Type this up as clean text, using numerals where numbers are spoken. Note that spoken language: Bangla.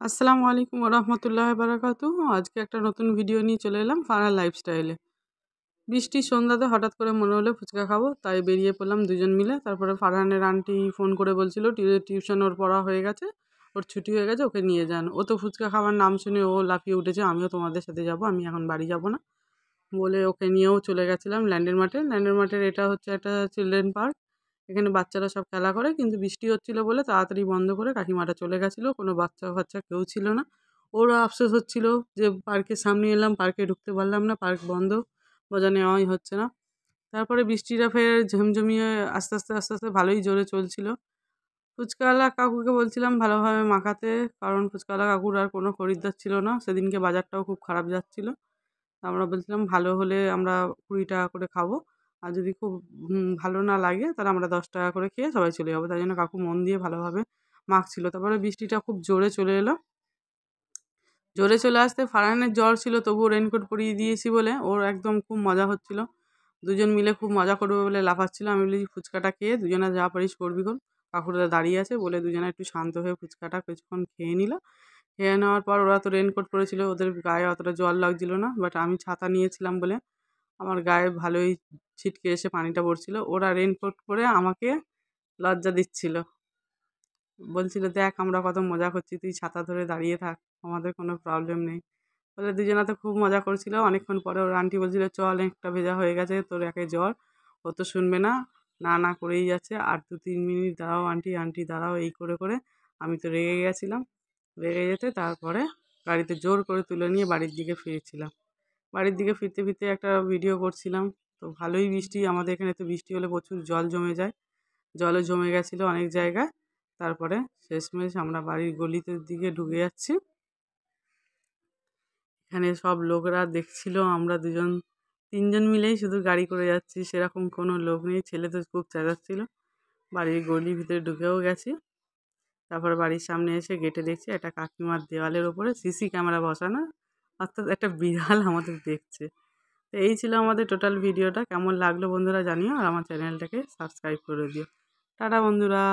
আসসালামু আলাইকুম ওয়া রাহমাতুল্লাহি ওয়া বারাকাতুহু। আজকে একটা নতুন ভিডিও নিয়ে চলে এলাম ফারহান লাইফস্টাইলে। বৃষ্টির সন্ধ্যাতে হঠাৎ করে মনে হলো ফুচকা খাবো, তাই বেরিয়ে পড়লাম দুজন মিলে। তারপরে ফারহানের আন্টি ফোন করে বলছিল টিউশন ওর পড়া হয়ে গেছে, ওর ছুটি হয়ে গেছে, ওকে নিয়ে যান। ও তো ফুচকা খাবার নাম শুনে ও লাফিয়ে উঠেছে, আমিও তোমাদের সাথে যাব, আমি এখন বাড়ি যাব না বলে ওকে নিয়েও চলে গেছিলাম ল্যান্ডের মাঠে। ল্যান্ডের মাঠের এটা হচ্ছে একটা চিলড্রেন পার্ক। এখানে বাচ্চারা সব খেলা করে, কিন্তু বৃষ্টি হচ্ছিল বলে তাড়াতাড়ি বন্ধ করে কাকিমাটা চলে গেছিলো। কোনো বাচ্চা ফাচ্চা কেউ ছিল না। ওরও আফসোস হচ্ছিল যে পার্কের সামনে এলাম, পার্কে ঢুকতে পারলাম না, পার্ক বন্ধ, মজা নেওয়াই হচ্ছে না। তারপরে বৃষ্টিটা ফের ঝমঝমিয়ে আস্তে আস্তে ভালোই জোরে চলছিল। ফুচকাওয়ালা কাকুকে বলছিলাম ভালোভাবে মাখাতে, কারণ ফুচকাওয়ালা কাকুর আর কোনো খরিদ্দার ছিল না। সেদিনকে বাজারটাও খুব খারাপ যাচ্ছিল। আমরা বলছিলাম ভালো হলে আমরা 20 টাকা করে খাবো, আর যদি খুব ভালো না লাগে তাহলে আমরা 10 টাকা করে খেয়ে সবাই চলে যাবো। তাই জন্য কাকু মন দিয়ে ভালোভাবে মাখছিল। তারপরে বৃষ্টিটা খুব জোরে চলে এলো। জোরে চলে আসতে ফারহানের জ্বর ছিল, তবুও রেনকোট পরিয়ে দিয়েছি বলে ওর একদম খুব মজা হচ্ছিল। দুজন মিলে খুব মজা করবে বলে লাফাচ্ছিল। আমি বলি ফুচকাটা খেয়ে দুজনে যা পারিস করবি কর। কাকুরা দাঁড়িয়ে আছে বলে দুজনে একটু শান্ত হয়ে ফুচকাটা কিছুক্ষণ খেয়ে নিল। খেয়ে নেওয়ার পর ওরা তো রেনকোট পরেছিল, ওদের গায়ে অতটা জল লাগছিল না, বাট আমি ছাতা নিয়েছিলাম বলে আমার গায়ে ভালোই ছিটকে এসে পানিটা পড়ছিল। ওরা রেনকোট পরে আমাকে লজ্জা দিচ্ছিল, বলছিল দেখ আমরা কত মজা করছি, তুই ছাতা ধরে দাঁড়িয়ে থাক, আমাদের কোনো প্রবলেম নেই বলে। দুজনাতে খুব মজা করছিল। অনেকক্ষণ পরে ওর আন্টি বলছিল চল, অনেকটা ভেজা হয়ে গেছে, তোর একে জ্বর, ও তো শুনবে না, না না করেই যাচ্ছে, আর 2-3 মিনিট দাঁড়াও আন্টি, আন্টি দাঁড়াও, এই করে করে আমি তো রেগে গেছিলাম। রেগে যেতে তারপরে গাড়িতে জোর করে তুলে নিয়ে বাড়ির দিকে ফিরছিলাম। বাড়ির দিকে ফিরতে ফিরতে একটা ভিডিও করছিলাম। তো ভালোই বৃষ্টি, আমাদের এখানে তো বৃষ্টি হলে প্রচুর জল জমে যায়, জলও জমে গেছিলো অনেক জায়গায়। তারপরে শেষমেশ আমরা বাড়ির গলিতে দিকে ঢুকে যাচ্ছি। এখানে সব লোকরা দেখছিল আমরা দুজন তিনজন মিলেই শুধু গাড়ি করে যাচ্ছি, সেরকম কোনো লোক নেই। ছেলে তো খুব চেঁচাচ্ছিল। বাড়ির গলির ভিতরে ঢুকেও গেছি। তারপরে বাড়ির সামনে এসে গেটে দেখছি একটা কাকিমার দেওয়ালের ওপরে সিসি ক্যামেরা বসানো, অর্থাৎ একটা বিড়াল আমাদের দেখছে। তো এই ছিল আমাদের টোটাল ভিডিওটা। কেমন লাগলো বন্ধুরা জানিও, আর আমার চ্যানেলটাকে সাবস্ক্রাইব করে দিও। টাটা বন্ধুরা।